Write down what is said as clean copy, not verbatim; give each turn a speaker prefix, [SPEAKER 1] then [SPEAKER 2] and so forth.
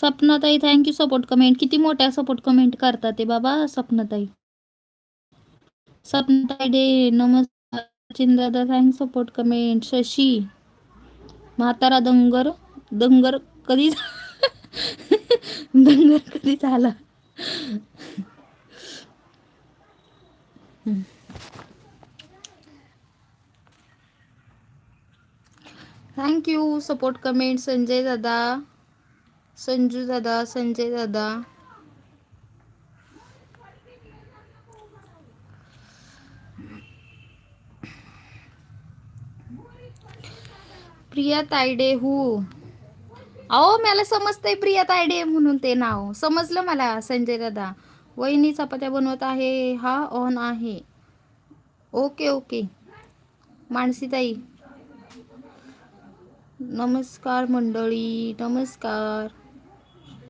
[SPEAKER 1] सपनाताई thank you support comment. किती मोठ्या support comment करतात ते बाबा सपनाताई. सपनाताई डे नमस्कार. सचिन दादा थँक्स सपोर्ट कमेंट. शशी म्हातारा दंगर दंगर कधी दंगर कधी झाला. Thank you support comment. संजय दादा, संजू दादा, संजय दादा. प्रिया तायडे हू. अहो मला समजतंय प्रिया तायडे म्हणून ते नाव समजलं मला. संजय दादा वहिनी चपात्या बनवत आहे. हा ऑन आहे. Okay okay. मानसीताई नमस्कार मंडळी नमस्कार.